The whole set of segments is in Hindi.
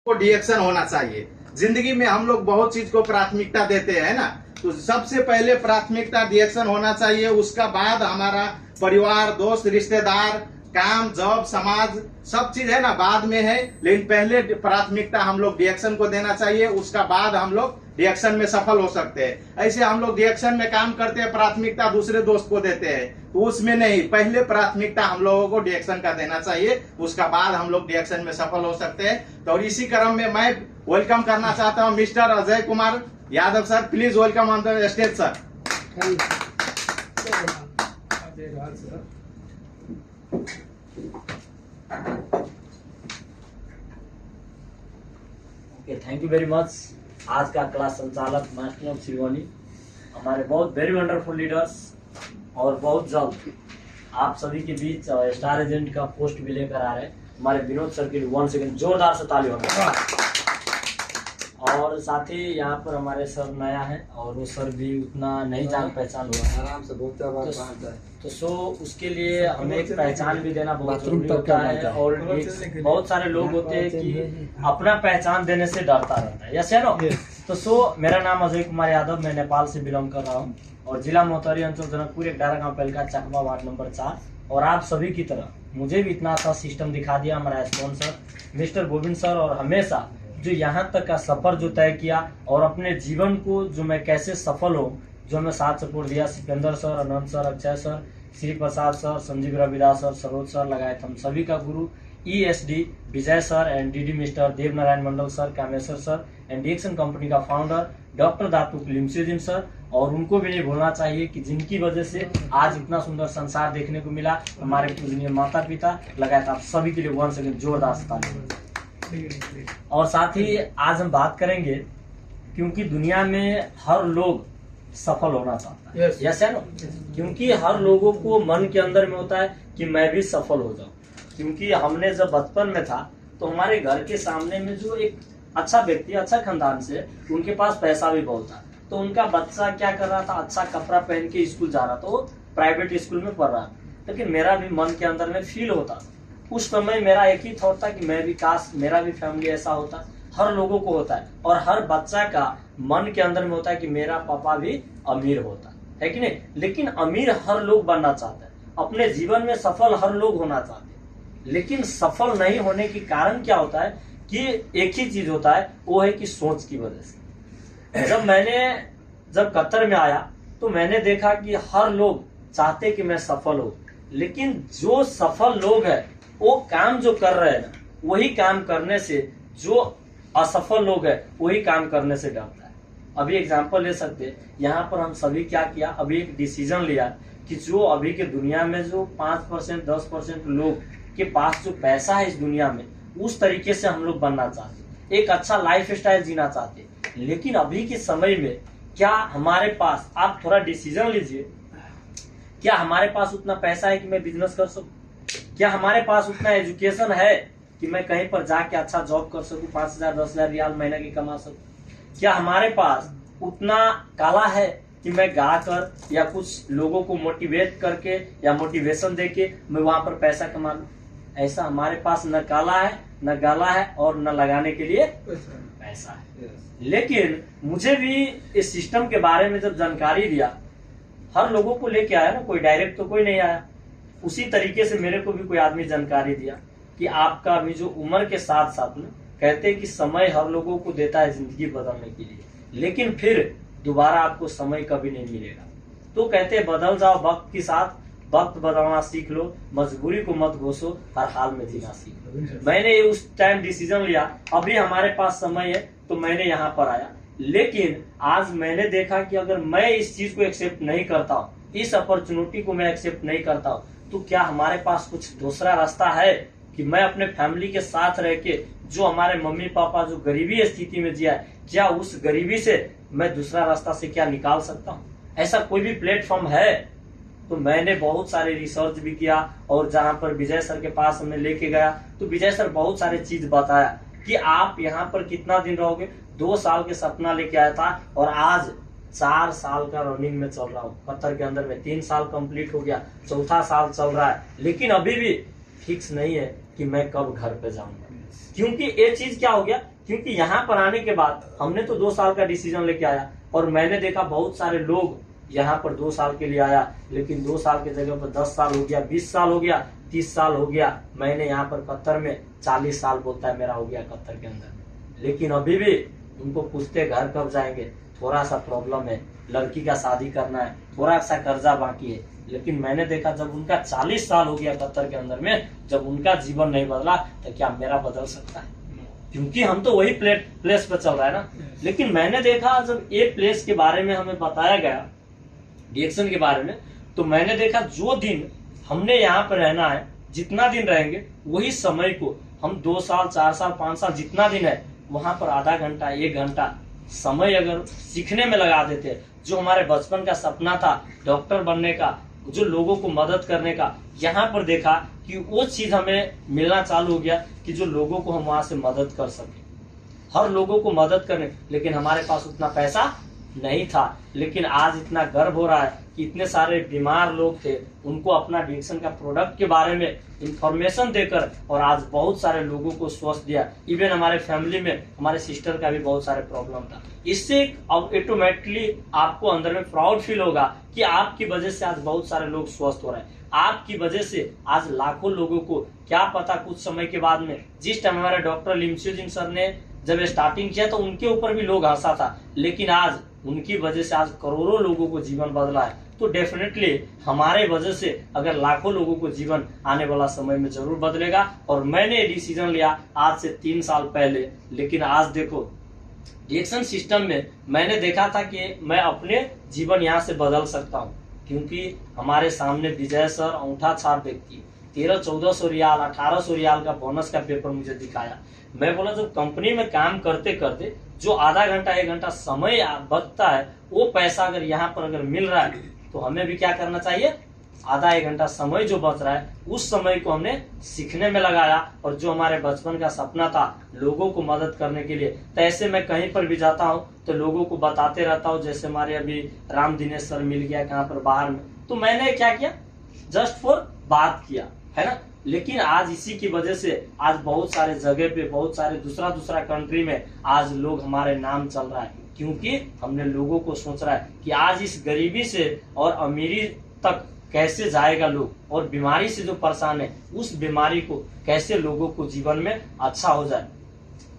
को डिएक्शन होना चाहिए। जिंदगी में हम लोग बहुत चीज को प्राथमिकता देते हैं ना, तो सबसे पहले प्राथमिकता डिएक्शन होना चाहिए। उसका बाद हमारा परिवार, दोस्त, रिश्तेदार, काम, जॉब, समाज, सब चीज है ना बाद में है, लेकिन पहले प्राथमिकता हम लोग डिएक्शन को देना चाहिए। उसका बाद हम लोग डिएक्शन में सफल हो सकते हैं। ऐसे हम लोग डिएक्शन में काम करते हैं, प्राथमिकता दूसरे दोस्त को देते हैं, तो उसमें नहीं, पहले प्राथमिकता हम लोगों को डिएक्शन का देना चाहिए, उसका बाद हम लोग डिएक्शन में सफल हो सकते हैं। तो इसी क्रम में मैं वेलकम करना चाहता हूं mister Ajay Kumar Yadav sir. Please welcome on the stage sir. Thank you very much. आज का क्लास संचालक मास्टर ऑफ सिरोनी, हमारे बहुत वेरी वंडरफुल लीडर्स, और बहुत जल्द आप सभी के बीच स्टार एजेंट का पोस्ट भी लेकर आ रहे हैं हमारे विनोद सर के लिए। 1 सेकेंड जोरदार से ताली होगा। और साथ ही यहाँ पर हमारे सर नया है, और वो सर भी उतना नहीं जान पहचान हुआ है, आराम से बोलते तो सो उसके लिए हमें एक पहचान भी देना बहुत जरूरी होता है। और बहुत सारे लोग होते हैं कि अपना पहचान देने से डरता रहता है। यस या नो? तो सो मेरा नाम अजय कुमार यादव, मैं नेपाल से बिलोंग कर रहा हूँ, और जिला मोहतरी अंचल जनकपुर, एक डारा गाँव पेलका, चकवा, वार्ड नंबर 4। और आप सभी की तरह मुझे भी इतना अच्छा सिस्टम दिखा दिया हमारा स्पॉन्सर मिस्टर गोविंद सर, और हमेशा जो यहाँ तक का सफर जो तय किया, और अपने जीवन को जो मैं कैसे सफल हो, जो हमें साथ सपोर्ट दिया, Sikandar sir, Anant sir, Akshay sir, Shri Prasad sir, Sanjeev Ravidas sir, Saroj sir लगाए हम सभी का गुरु ESD Vijay sir, and DD mister Dev Narayan Mandal sir, Kameshwar sir, and डिएक्शन कंपनी का फाउंडर डॉक्टर दातु लिमसेजिन सर। और उनको भी नहीं भूलना चाहिए कि जिनकी वजह से आज इतना सुंदर संसार देखने को मिला, हमारे पूजनीय माता पिता लगाए। आप सभी के लिए 1 सेकेंड जोरदार से ताली। और साथ ही आज हम बात करेंगे, क्योंकि दुनिया में हर लोग सफल होना चाहता है। यस है ना? क्योंकि हर लोगों को मन के अंदर में होता है कि मैं भी सफल हो जाऊं। क्योंकि हमने जब बचपन में था तो हमारे घर के सामने में जो एक अच्छा व्यक्ति, अच्छा खानदान से, उनके पास पैसा भी बहुत था, तो उनका बच्चा क्या कर रहा था, अच्छा कपड़ा पहन के स्कूल जा रहा था, वो प्राइवेट स्कूल में पढ़ रहा था। लेकिन मेरा भी मन के अंदर में फील होता था, उस समय मेरा एक ही थॉट था कि मैं भी, काश मेरा भी फैमिली ऐसा होता। हर लोगों को होता है, और हर बच्चा का मन के अंदर में होता है कि मेरा पापा भी अमीर होता है कि नहीं? लेकिन अमीर हर लोग बनना चाहते हैं, अपने जीवन में सफल हर लोग होना चाहते हैं। लेकिन सफल नहीं होने के कारण क्या होता है कि एक ही चीज होता है, वो है कि सोच की वजह से। जब कतर में आया तो मैंने देखा कि हर लोग चाहते कि मैं सफल हो, लेकिन जो सफल लोग हैं वो काम जो कर रहे हैं ना, वही काम करने से जो असफल लोग हैं वही काम करने से डरता है। अभी एग्जांपल ले सकते हैं, यहाँ पर हम सभी क्या किया, अभी एक डिसीजन लिया कि जो अभी के दुनिया में जो 5% 10% लोग के पास जो पैसा है इस दुनिया में, उस तरीके से हम लोग बनना चाहते, एक अच्छा लाइफ स्टाइल जीना चाहते। लेकिन अभी के समय में क्या हमारे पास, आप थोड़ा डिसीजन लीजिए, क्या हमारे पास उतना पैसा है कि मैं बिजनेस कर सकूं? क्या हमारे पास उतना एजुकेशन है कि मैं कहीं पर जाके अच्छा जॉब कर सकूं, 5,000 10,000 रियाल महीने की कमा सकूं? क्या हमारे पास उतना कला है कि मैं गाकर या कुछ लोगों को मोटिवेट करके या मोटिवेशन देके मैं वहां पर पैसा कमा लूं? ऐसा हमारे पास न कला है, न गाला है, और न लगाने के लिए पैसा है। लेकिन मुझे भी इस सिस्टम के बारे में जब जानकारी दिया, हर लोगों को लेके आया ना, कोई डायरेक्ट तो कोई नहीं आया, उसी तरीके से मेरे को भी कोई आदमी जानकारी दिया कि आपका अभी जो उम्र के साथ साथ में कहते हैं कि समय हर लोगों को देता है जिंदगी बदलने के लिए, लेकिन फिर दोबारा आपको समय कभी नहीं मिलेगा। तो कहते हैं बदल जाओ वक्त के साथ, वक्त बदलना सीख लो, मजबूरी को मत घोषो, हर हाल में जीना सीख लो। मैंने उस टाइम डिसीजन लिया, अभी हमारे पास समय है तो मैंने यहाँ पर आया। लेकिन आज मैंने देखा कि अगर मैं इस चीज को एक्सेप्ट नहीं करता हूँ, इस अपॉर्चुनिटी को मैं एक्सेप्ट नहीं करता हूँ, तो क्या हमारे पास कुछ दूसरा रास्ता है कि मैं अपने फैमिली के साथ रह के, जो हमारे मम्मी पापा जो गरीबी स्थिति में जिया है, क्या उस गरीबी से मैं दूसरा रास्ता से क्या निकाल सकता हूँ? ऐसा कोई भी प्लेटफॉर्म है? तो मैंने बहुत सारे रिसर्च भी किया, और जहां पर विजय सर के पास हमें लेके गया तो विजय सर बहुत सारे चीज बताया कि आप यहाँ पर कितना दिन रहोगे। 2 साल के सपना लेके आया था, और आज 4 साल का रनिंग में चल रहा हूँ कतर के अंदर में। 3 साल कंप्लीट हो गया, 4था साल चल रहा है, लेकिन अभी भी फिक्स नहीं है कि मैं कब घर पे जाऊंगा। क्योंकि ये चीज क्या हो गया, क्योंकि यहाँ पर आने के बाद हमने तो 2 साल का डिसीजन लेके आया और मैंने देखा बहुत सारे लोग यहाँ पर 2 साल के लिए आया, लेकिन 2 साल की जगह पर 10 साल हो गया, 20 साल हो गया, 30 साल हो गया। मैंने यहाँ पर कतर में 40 साल बोलता है मेरा हो गया कतर के अंदर में, लेकिन अभी भी उनको पूछते घर कब जाएंगे, थोड़ा सा प्रॉब्लम है, लड़की का शादी करना है, थोड़ा सा कर्जा बाकी है। लेकिन मैंने देखा जब उनका 40 साल हो गया कतर के अंदर में, जब उनका जीवन नहीं बदला तो क्या मेरा बदल सकता है? क्योंकि हम तो वही प्लेस पर चल रहा है ना। लेकिन मैंने देखा जब ये प्लेस के बारे में हमें बताया गया, डिएक्शन के बारे में, तो मैंने देखा जो दिन हमने यहाँ पर रहना है, जितना दिन रहेंगे वही समय को हम 2 साल 4 साल 5 साल जितना दिन है वहां पर आधा घंटा 1 घंटा समय अगर सीखने में लगा देते, जो हमारे बचपन का सपना था डॉक्टर बनने का, जो लोगों को मदद करने का, यहाँ पर देखा कि वो चीज हमें मिलना चालू हो गया कि जो लोगों को हम वहां से मदद कर सके, हर लोगों को मदद करने। लेकिन हमारे पास उतना पैसा नहीं था। लेकिन आज इतना गर्व हो रहा है कि इतने सारे बीमार लोग थे, उनको अपना डिएक्शन का प्रोडक्ट के बारे में इंफॉर्मेशन देकर और आज बहुत सारे लोगों को स्वस्थ दिया। इवन हमारे फैमिली में हमारे सिस्टर का भी बहुत सारे प्रॉब्लम था। इससे अब ऑटोमेटिकली आपको अंदर में प्राउड फील होगा कि आपकी वजह से आज बहुत सारे लोग स्वस्थ हो रहे हैं, आपकी वजह से आज लाखों लोगों को, क्या पता कुछ समय के बाद में, जिस टाइम हमारे डॉक्टर लिमसुजिन सर ने जब स्टार्टिंग किया तो उनके ऊपर भी लोग हंसा था, लेकिन आज उनकी वजह से आज करोड़ों लोगों को जीवन बदला है। तो डेफिनेटली हमारे वजह से अगर लाखों लोगों को जीवन आने वाला समय में जरूर बदलेगा। और मैंने डिसीजन लिया आज से 3 साल पहले, लेकिन आज देखो डिएक्शन सिस्टम में मैंने देखा था कि मैं अपने जीवन यहाँ से बदल सकता हूँ, क्योंकि हमारे सामने विजय सर अंगूठा छाप व्यक्ति 1300-1400 रियाल 1800 रियाल का बोनस का पेपर मुझे दिखाया। मैं बोला जब कंपनी में काम करते करते जो आधा घंटा 1 घंटा समय बचता है, वो पैसा अगर यहाँ पर अगर मिल रहा है तो हमें भी क्या करना चाहिए, आधा 1 घंटा समय जो बच रहा है उस समय को हमने सीखने में लगाया। और जो हमारे बचपन का सपना था लोगों को मदद करने के लिए, तो ऐसे मैं कहीं पर भी जाता हूँ तो लोगों को बताते रहता हूँ। जैसे हमारे अभी राम दिनेश सर मिल गया कहाँ पर बाहर में, तो मैंने क्या किया, जस्ट फॉर बात किया, है ना। लेकिन आज इसी की वजह से आज बहुत सारे जगह पे, बहुत सारे दूसरा कंट्री में आज लोग हमारे नाम चल रहा है, क्योंकि हमने लोगों को सोच रहा है कि आज इस गरीबी से और अमीरी तक कैसे जाएगा लोग, और बीमारी से जो परेशान है उस बीमारी को कैसे लोगों को जीवन में अच्छा हो जाए।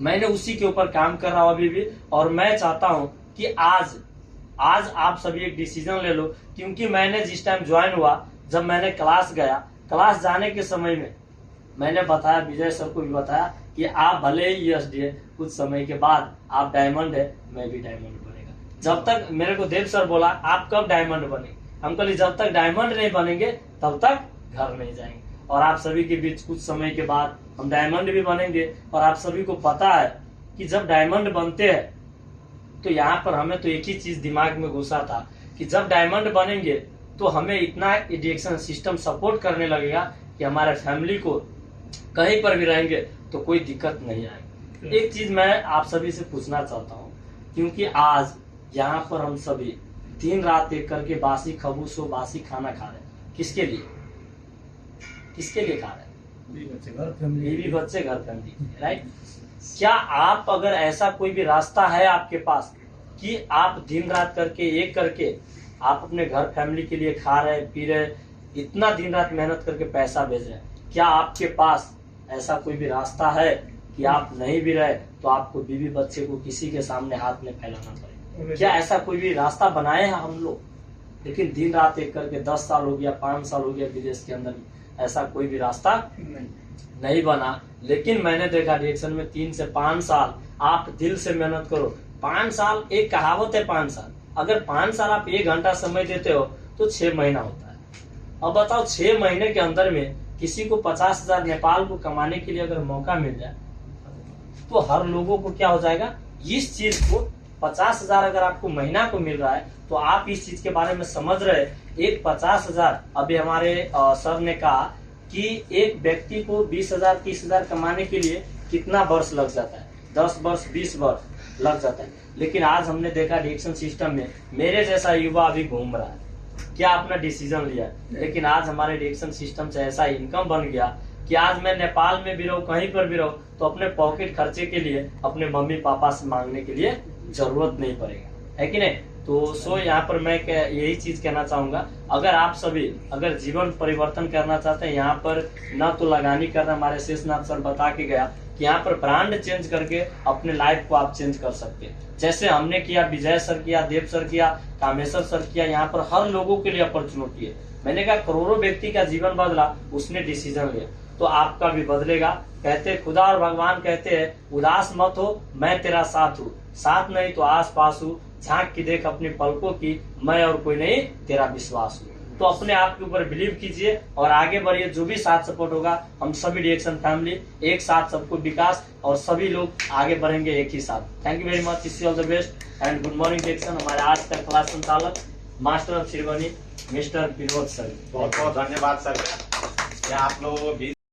मैंने उसी के ऊपर काम कर रहा हूँ अभी भी। और मैं चाहता हूँ कि आज आप सभी एक डिसीजन ले लो, क्योंकि मैंने जिस टाइम ज्वाइन हुआ, जब मैंने क्लास गया, क्लास जाने के समय में मैंने बताया, विजय सर को भी बताया कि आप भले ही यूएसडी है, कुछ समय के बाद आप डायमंड है, मैं भी डायमंड बनेगा। जब तक मेरे को देव सर बोला आप कब डायमंड बनेंगे, हम कहले जब तक डायमंड नहीं बनेंगे तब तक घर नहीं जाएंगे। और आप सभी के बीच कुछ समय के बाद हम डायमंड भी बनेंगे। और आप सभी को पता है कि जब डायमंड बनते हैं तो यहाँ पर हमें तो एक ही चीज दिमाग में घुसा था कि जब डायमंड बनेंगे तो हमें इतना डिएक्शन सिस्टम सपोर्ट करने लगेगा कि हमारे फैमिली को कहीं पर भी रहेंगे तो कोई दिक्कत नहीं आएगी। एक चीज मैं आप सभी से पूछना चाहता हूँ, क्योंकि आज यहाँ पर हम सभी दिन रात एक करके बासी खबूसो बासी खाना खा रहे हैं, किसके लिए खा रहे हैं, बीवी बच्चे घर फैमिली, राइट। क्या आप अगर ऐसा कोई भी रास्ता है आपके पास कि आप दिन रात करके एक करके आप अपने घर फैमिली के लिए खा रहे पी रहे, इतना दिन रात मेहनत करके पैसा भेज रहे हैं, क्या आपके पास ऐसा कोई भी रास्ता है कि आप नहीं भी रहे तो आपको बीवी बच्चे को किसी के सामने हाथ में फैलाना पड़े? क्या ऐसा कोई भी रास्ता बनाए हैं हम लोग? लेकिन दिन रात एक करके 10 साल हो गया, 5 साल हो गया विदेश के अंदर, ऐसा कोई भी रास्ता नहीं बना। लेकिन मैंने देखा डिएक्शन में 3 से 5 साल आप दिल से मेहनत करो। 5 साल, एक कहावत है 5 साल, अगर 5 साल आप 1 घंटा समय देते हो तो 6 महीना होता है। अब बताओ 6 महीने के अंदर में किसी को 50,000 नेपाल को कमाने के लिए अगर मौका मिल जाए तो हर लोगों को क्या हो जाएगा, इस चीज को 50,000 अगर आपको महीना को मिल रहा है तो आप इस चीज के बारे में समझ रहे। एक 50,000 अभी हमारे सर ने कहा कि एक व्यक्ति को 20,000 30,000 कमाने के लिए कितना वर्ष लग जाता है, 10 वर्ष 20 वर्ष लग जाता है। लेकिन आज हमने देखा डिएक्शन सिस्टम में मेरे जैसा युवा अभी घूम रहा है, क्या अपना डिसीजन लिया। लेकिन आज हमारे डिएक्शन सिस्टम से ऐसा इनकम बन गया कि आज मैं नेपाल में भी रहूं, कहीं पर भी रहूं, तो अपने पॉकेट खर्चे के लिए अपने मम्मी पापा से मांगने के लिए जरूरत नहीं पड़ेगा, है कि नहीं। तो सो यहाँ पर मैं यही चीज कहना चाहूंगा, अगर आप सभी अगर जीवन परिवर्तन करना चाहते हैं, यहाँ पर न तो लगानी करना, हमारे शेषनाथ सर बता के गया कि यहाँ पर ब्रांड चेंज करके अपने लाइफ को आप चेंज कर सकते हैं। जैसे हमने किया, विजय सर किया, देव सर किया, कामेश्वर सर किया, यहाँ पर हर लोगों के लिए अपॉर्चुनिटी है। मैंने कहा करोड़ों व्यक्ति का जीवन बदला, उसने डिसीजन लिया, तो आपका भी बदलेगा। कहते खुदा और भगवान कहते हैं उदास मत हो, मैं तेरा साथ हूँ, साथ नहीं तो आस पास हूँ, झांक के देख अपनी पलकों की, मैं और कोई नहीं तेरा विश्वास हूँ। तो अपने आप के ऊपर बिलीव कीजिए और आगे बढ़िए। जो भी साथ सपोर्ट होगा, हम सभी रिएक्शन फैमिली एक साथ, सबको विकास और सभी लोग आगे बढ़ेंगे एक ही साथ। Thank you very much, wish you all the best and good morning reaction. हमारे आज का क्लास संचालक master of Shrivani mister Vinod sir, बहुत बहुत धन्यवाद सर। आप लोग भी